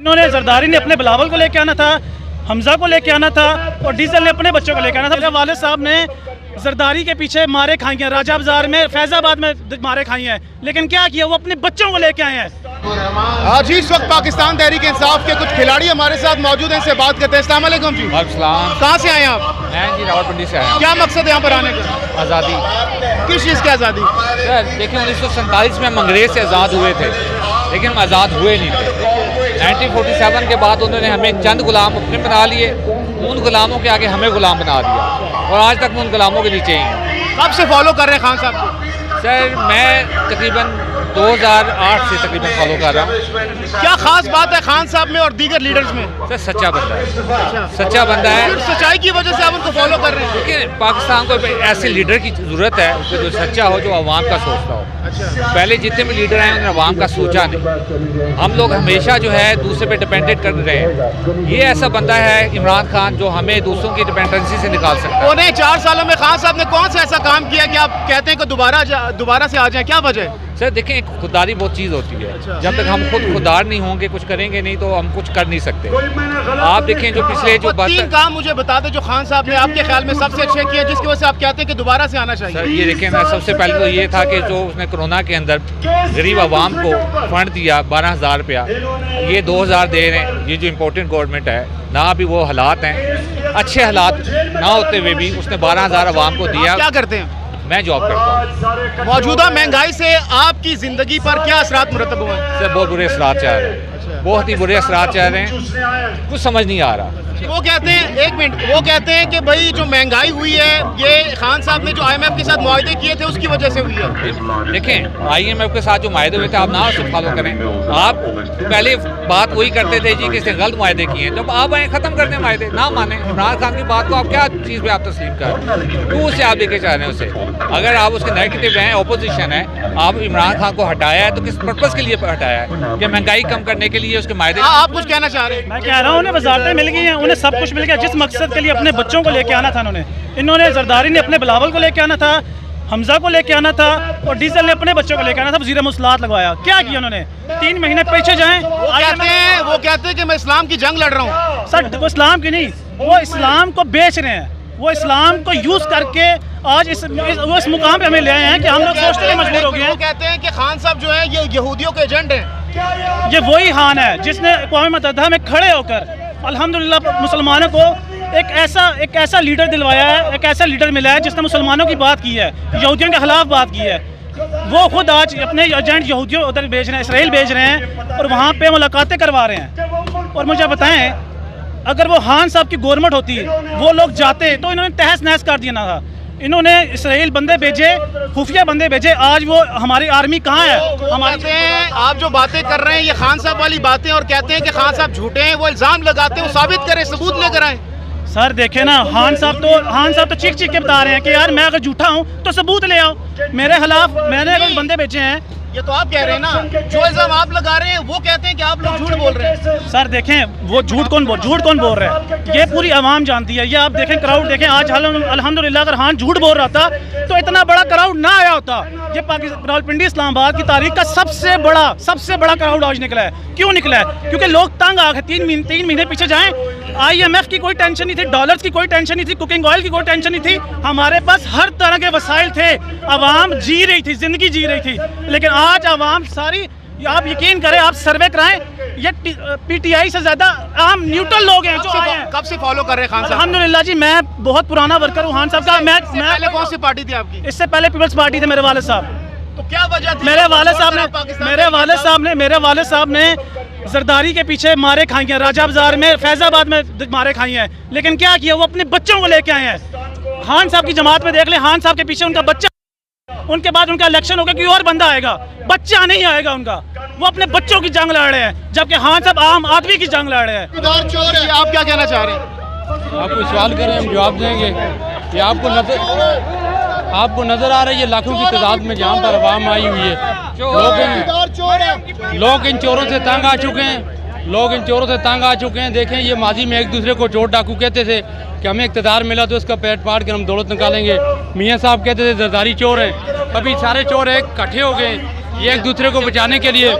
انہوں نے زرداری نے اپنے بلاول کو لے کے آنا تھا, حمزہ کو لے کے آنا تھا, اور ڈیزل نے اپنے بچوں کو لے کے آنا تھا. میرے والد صاحب نے زرداری کے پیچھے مارے کھائی ہیں, راجہ بازار میں, فیض آباد میں مارے کھائی ہیں, لیکن کیا کیا, وہ اپنے بچوں کو لے کے آئے ہیں. آج اس وقت پاکستان تحریک انصاف کے کچھ کھلاڑی ہمارے ساتھ موجود ہیں, ان سے بات کرتے ہیں. السلام علیکم جی. السلام. کہاں سے آئے ہیں آپ؟ میں جی راولپنڈی سے آیا. کیا مقصد ہے یہاں پر آنے کا؟ آزادی. کس چیز کی آزادی؟ سر دیکھیں 1947 میں ہم انگریز سے آزاد ہوئے تھے, لیکن ہم آزاد ہوئے نہیں تھے. 1947 کے بعد انہوں نے ہمیں چند غلام اپنے بنا لیے, ان غلاموں کے آگے ہمیں غلام بنا دیا, اور آج تک ان غلاموں کے نیچے ہی ہیں. کب سے فالو کر رہے ہیں خان صاحب کو؟ سر میں تقریباً 2008 سے تقریباً فالو کر رہا ہوں. کیا خاص بات ہے خان صاحب میں اور دیگر لیڈرز میں؟ سر سچا بندہ ہے, سچا بندہ ہے. سچائی کی وجہ سے آپ ان کو فالو کر رہے ہیں؟ لیکن پاکستان کو ایسے لیڈر کی ضرورت ہے جو سچا ہو, جو عوام کا سوچتا ہو. پہلے جتنے بھی لیڈر ہیں انہوں نے عوام کا سوچا نہیں. ہم لوگ ہمیشہ جو ہے دوسرے پہ ڈپینڈنٹ کر رہے ہیں. یہ ایسا بندہ ہے عمران خان جو ہمیں دوسروں کی ڈپینڈنسی سے نکال سکتا ہے. انہیں 4 سالوں میں خان صاحب نے کون سا ایسا کام کیا کہ آپ کہتے ہیں کہ دوبارہ سے آ جائیں؟ کیا وجہ ہے؟ سر دیکھیں ایک خودداری بہت چیز ہوتی ہے. جب تک ہم خود خوددار نہیں ہوں گے, کچھ کریں گے نہیں, تو ہم کچھ کر نہیں سکتے. آپ دیکھیں جو پچھلے جو 3 کام مجھے بتا دیں جو خان صاحب نے آپ کے خیال میں سب سے اچھے کیے, جس کی وجہ سے آپ کہتے ہیں کہ دوبارہ سے آنا چاہیے. سر یہ دیکھیں نا, سب سے پہلے تو یہ تھا کہ جو اس نے کرونا کے اندر غریب عوام کو فنڈ دیا 12,000 روپیہ, یہ 2,000 دے رہے ہیں. یہ جو امپورٹنٹ گورنمنٹ ہے نہ, ابھی وہ حالات ہیں, اچھے حالات نہ ہوتے ہوئے بھی اس نے 12,000 عوام کو دیا. کیا کرتے ہیں؟ میں جاب کرتا ہوں. موجودہ مہنگائی سے آپ کی زندگی پر کیا اثرات مرتب ہوئے ہیں؟ سر بہت برے اثرات چاہ رہے ہیں, بہت ہی برے اثرات چاہ رہے ہیں. کچھ سمجھ نہیں آ رہا. وہ کہتے ہیں, ایک منٹ, وہ کہتے ہیں کہ بھائی جو مہنگائی ہوئی ہے یہ خان صاحب نے جو IMF کے ساتھ معاہدے کیے تھے اس کی وجہ سے ہوئی ہے. دیکھیں IMF کے ساتھ جو معاہدے ہوئے تھے آپ نہ اسے فالو کریں. آپ پہلے بات وہی کرتے تھے جی کہ اس نے غلط معاہدے کیے ہیں. جب آپ آئیں ختم کر دیں معاہدے, نہ مانیں عمران خان کی بات کو. آپ کیا چیز پہ آپ تسلیم کر رہے ہیں؟ کیوں اسے آپ لے کے چاہ رہے ہیں اسے؟ اگر آپ اس کے نیگیٹو ہیں, اپوزیشن ہے, آپ عمران خان کو ہٹایا ہے تو کس پرپز کے لیے ہٹایا ہے؟ کہ مہنگائی کم کرنے کے لیے اس کے معاہدے. آپ کچھ کہنا چاہ رہے ہیں؟ میں کہہ رہا ہوں انہیں وزارتیں مل گئی ہیں, انہیں سب کچھ مل گیا. جس مقصد کے لیے اپنے بچوں کو لے کے آنا تھا انہوں نے زرداری نے اپنے بلاول کو لے کے آنا تھا, حمزہ کو لے کے آنا تھا, اور ڈیزل نے اپنے بچوں کو لے کے آنا تھا. وزیر مواصلات لگوایا. کیا کیا انہوں نے؟ 3 مہینے پیچھے جائیں. وہ کہتے ہیں کہ میں اسلام کی جنگ لڑ رہا ہوں. سر وہ اسلام کی نہیں, وہ اسلام کو بیچ رہے ہیں. وہ اسلام کو یوز کر کے آج وہ اس مقام پہ ہمیں لے آئے ہیں کہ ہم لوگ سوچتے ہیں مجبور ہو گئے ہیں. وہ کہتے ہیں کہ خان صاحب جو ہے یہ یہودیوں کے ایجنٹ ہیں. یہ وہی خان ہے جس نے اقوام متحدہ میں کھڑے ہو کر الحمدللہ مسلمانوں کو ایک ایسا لیڈر دلوایا ہے, ایک ایسا لیڈر ملا ہے جس نے مسلمانوں کی بات کی ہے, یہودیوں کے خلاف بات کی ہے. وہ خود آج اپنے ایجنٹ یہودیوں ادھر بھیج رہے ہیں, اسرائیل بھیج رہے ہیں, اور وہاں پہ ملاقاتیں کروا رہے ہیں. اور مجھے بتائیں, اگر وہ خان صاحب کی گورنمنٹ ہوتی, وہ لوگ جاتے تو انہوں نے تہس نہس کر دیا نہ تھا. انہوں نے اسرائیل بندے بھیجے, خفیہ بندے بھیجے. آج وہ ہماری آرمی کہاں ہے؟ کہتے ہیں آپ جو باتیں کر رہے ہیں یہ خان صاحب والی باتیں, اور کہتے ہیں کہ خان صاحب جھوٹے ہیں. وہ الزام لگاتے ہیں, وہ ثابت کریں, ثبوت لے کر آئیں. سر دیکھیں نا, خان صاحب تو چیخ کے بتا رہے ہیں کہ یار میں اگر جھوٹا ہوں تو ثبوت لے آؤ میرے خلاف. میں نے اگر بندے بھیجے ہیں. یہ تو آپ کہہ رہے ہیں نا, جو الزام آپ لگا رہے ہیں وہ کہتے ہیں کہ آپ لوگ جھوٹ بول رہے ہیں. سر دیکھیں وہ جھوٹ کون بول رہا ہے, یہ پوری عوام جانتی ہے. یہ آپ دیکھیں کراؤڈ دیکھیں آج الحمدللہ. اگر خان جھوٹ بول رہا تھا تو اتنا بڑا کراؤڈ نہ آیا ہوتا. یہ راولپنڈی اسلام آباد کی تاریخ کا سب سے بڑا کراؤڈ آج نکلا ہے. کیوں نکلا ہے؟ کیونکہ لوگ تنگ آ گئے. 3 مہینے پیچھے جائیں, IMF کی کوئی ٹینشن نہیں تھی, ڈالرز کی کوئی ٹینشن نہیں تھی, کوکنگ آئل کی کوئی ٹینشن نہیں تھی. ہمارے پاس ہر طرح کے وسائل تھے, عوام جی رہی تھی, زندگی جی رہی تھی. لیکن آج عوام ساری, آپ یقین کریں, آپ سروے کرائیں, یہ PTI سے زیادہ عام نیوٹرل لوگ ہیں جو آئے ہیں. کب سے فالو کر رہے ہیں خان صاحب؟ الحمدللہ جی میں بہت پرانا ورکر ہوں خان صاحب کا. میں پہلے کون سی پارٹی تھی آپ کی؟ اس سے پہلے پیپلز پارٹی تھے میرے والد صاحب. تو کیا وجہ تھی؟ میرے والد صاحب نے زرداری کے پیچھے مارے کھائی ہیں, راجہ بازار میں, فیض آباد میں مارے کھائی ہیں. لیکن کیا کیا, وہ اپنے بچوں کو لے کے آئے ہیں. خان صاحب کی جماعت میں دیکھ لیں, خان صاحب کے پیچھے ان کا بچہ, ان کے بعد ان کا الیکشن ہوگا, کوئی اور بندہ آئے گا, بچہ نہیں آئے گا ان کا. وہ اپنے بچوں کی جنگ لڑ رہے ہیں, جبکہ خان صاحب عام آدمی کی جنگ لڑ رہے ہیں. آپ کیا کہنا چاہ رہے ہیں؟ آپ کوئی سوال کریں ہم جواب دیں گے. یہ آپ کو نظر آ رہی ہے لاکھوں کی تعداد میں جہاں پر عوام آئی ہوئی ہے. لوگ ان چوروں سے تنگ آ چکے ہیں. دیکھیں یہ ماضی میں ایک دوسرے کو چور ڈاکو کہتے تھے کہ ہمیں اقتدار ملا تو اس کا پیٹ پاٹ کر ہم دولت نکالیں گے. میاں صاحب کہتے تھے زرداری چور ہیں. ابھی سارے چور ایک کٹھے ہو گئے, یہ ایک دوسرے کو بچانے کے لیے